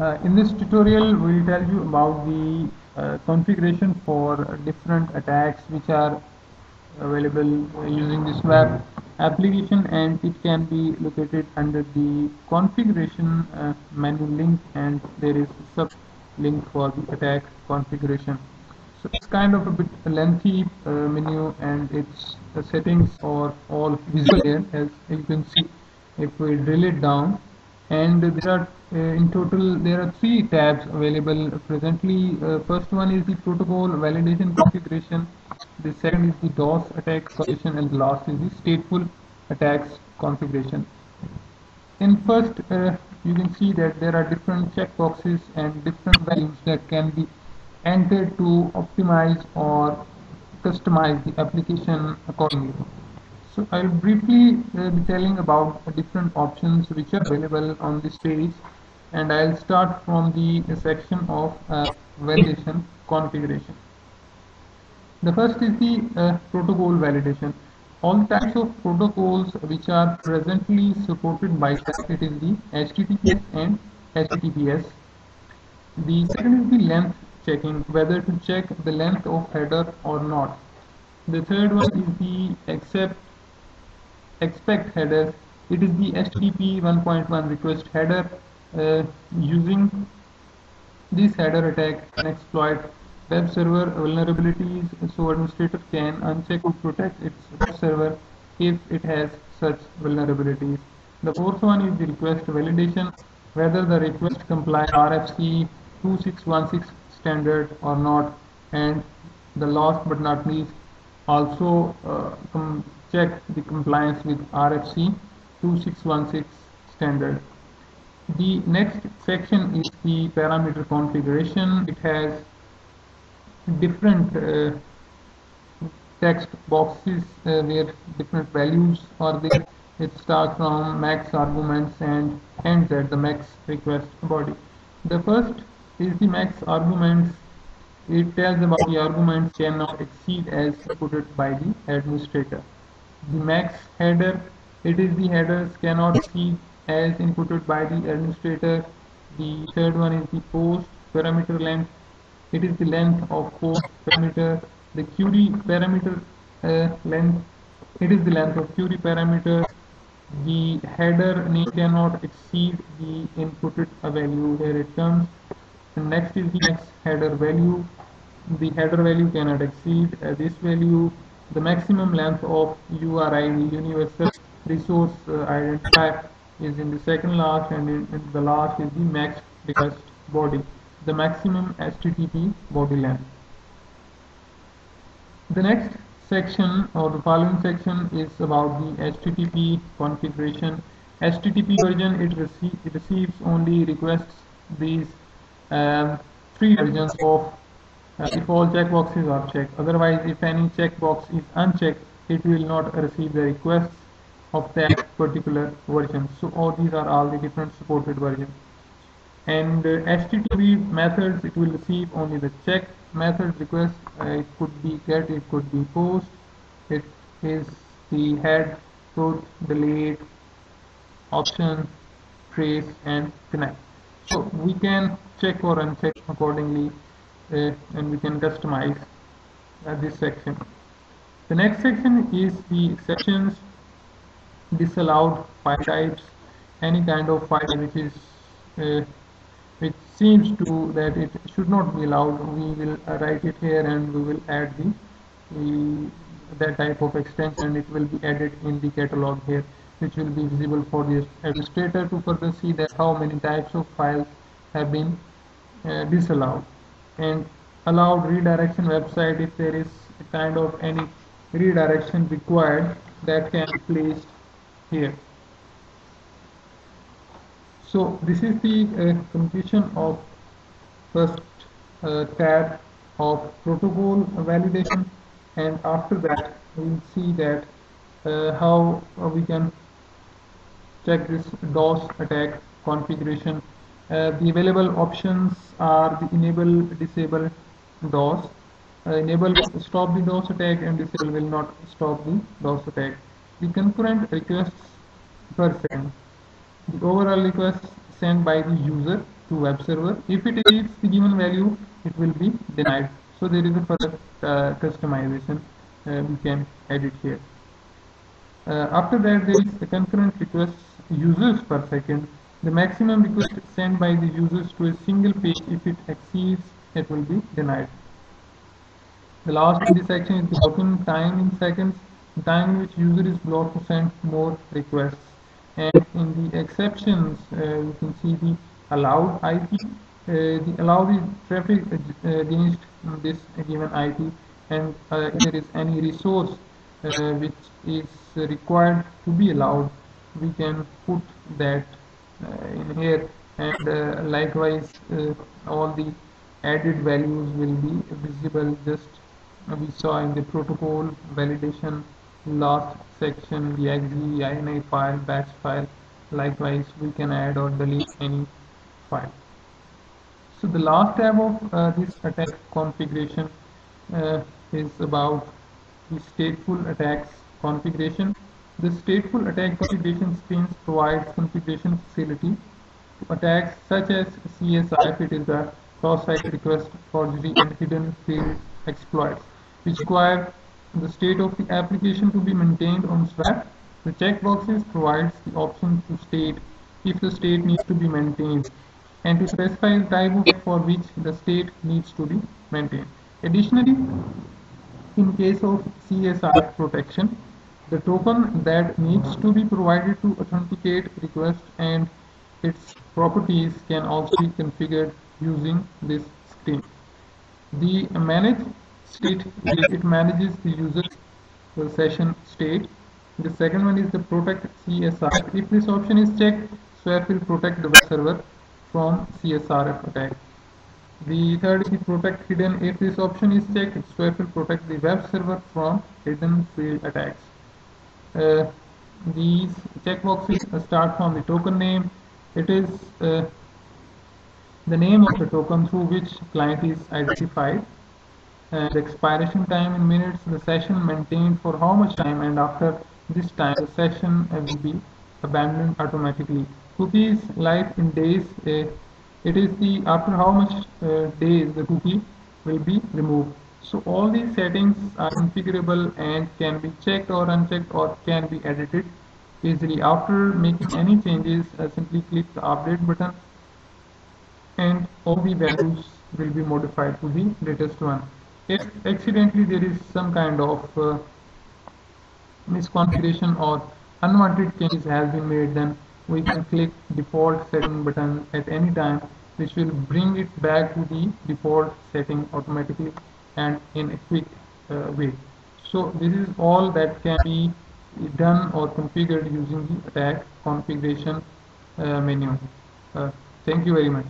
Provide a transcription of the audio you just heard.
In this tutorial, we'll tell you about the configuration for different attacks which are available using the SWAF application, and it can be located under the configuration menu link, and there is a sub link for the attack configuration. So it's kind of a bit lengthy menu, and its settings are all visible here, as you can see if we drill it down. And there are in total there are three tabs available presently. First one is the protocol validation configuration, the second is the DOS attack configuration, and the last is the stateful attacks configuration. In first, you can see that there are different checkboxes and different values that can be entered to optimize or customize the application accordingly. So I'll briefly be telling about the different options which are available on this page, and I'll start from the section of validation configuration. The first is the protocol validation. All types of protocols which are presently supported by SWAF, it is the HTTPS and HTTPS. The second is the length checking, whether to check the length of header or not. The third one is the expect header. It is the HTTP 1.1 request header. Using this header attack can exploit web server vulnerabilities, so administrator can uncheck to protect its web server if it has such vulnerabilities. The fourth one is the request validation, whether the request complies RFC 2616 standard or not. And the last but not least, also check the compliance with RFC 2616 standard. The next section is the parameter configuration. It has different text boxes where different values are there. It starts from max arguments and ends at the max request body. The first is the max arguments. It tells about the arguments cannot exceed as inputted by the administrator. The max header, it is the headers cannot exceed as inputted by the administrator. The third one is the post parameter length. It is the length of post parameter. The query parameter length, it is the length of query parameter. The header name cannot exceed the inputted value. Here it comes. And next is the max header value. The header value cannot exceed this value. The maximum length of URID, universal resource identifier, is in the second last, and in the last is the max request body, the maximum HTTP body length. The next section or the following section is about the HTTP configuration. HTTP version, it receives only requests these three versions of if all checkboxes are checked. Otherwise, if any checkbox is unchecked, it will not receive the requests of that particular version. So all these are all the different supported versions. And HTTP methods, it will receive only the check method request. It could be get, it could be post. It is the head, put, delete, option, trace, and connect. So we can check or uncheck accordingly, and we can customize this section. The next section is the exceptions, disallowed file types. Any kind of file which is which seems to that it should not be allowed, we will write it here, and we will add that type of extension, and it will be added in the catalog here, which will be visible for the administrator to further see that how many types of files have been disallowed. And allowed redirection website, if there is a kind of any redirection required, that can be placed here. So this is the completion of first tab of protocol validation, and after that we will see that how we can check this DOS attack configuration. The available options are the enable, disable DOS. Enable will stop the DOS attack, and disable will not stop the DOS attack. The concurrent requests per second. The overall requests sent by the user to web server. If it exceeds the given value, it will be denied. So there is a further customization we can edit here. After that, there is a concurrent requests users per second. The maximum request sent by the users to a single page, if it exceeds, it will be denied. The last in this section is the blocking time in seconds, the time in which user is blocked to send more requests. And in the exceptions, you can see the allowed IP, the allow the traffic against this given IP, and if there is any resource which is required to be allowed, we can put that in here, and likewise all the added values will be visible. Just we saw in the protocol validation last section, the exe, ini file, batch file. Likewise, we can add or delete any file. So the last tab of this attack configuration is about the stateful attacks configuration. The stateful attack configuration screens provides configuration facility to attacks such as CSI, if it is a cross-site request, forgery, and hidden field exploits, which require the state of the application to be maintained on SWAF. The checkboxes provides the option to state if the state needs to be maintained, and to specify the type of for which the state needs to be maintained. Additionally, in case of CSI protection, the token that needs to be provided to authenticate request and its properties can also be configured using this screen. The manage state, it manages the user session state. The second one is the protect CSR. If this option is checked, SWAF will protect the web server from CSRF attack. The third is the protect hidden. If this option is checked, SWAF will protect the web server from hidden field attacks. These checkboxes start from the token name. It is the name of the token through which client is identified, the expiration time in minutes, the session maintained for how much time, and after this time the session will be abandoned automatically. Cookies life in days, it is the after how much days the cookie will be removed. So all these settings are configurable and can be checked or unchecked or can be edited easily. After making any changes, simply click the update button and all the values will be modified to the latest one. If accidentally there is some kind of misconfiguration or unwanted changes has been made, then we can click default setting button at any time, which will bring it back to the default setting automatically and in a quick way. So this is all that can be done or configured using the attack configuration menu. Thank you very much.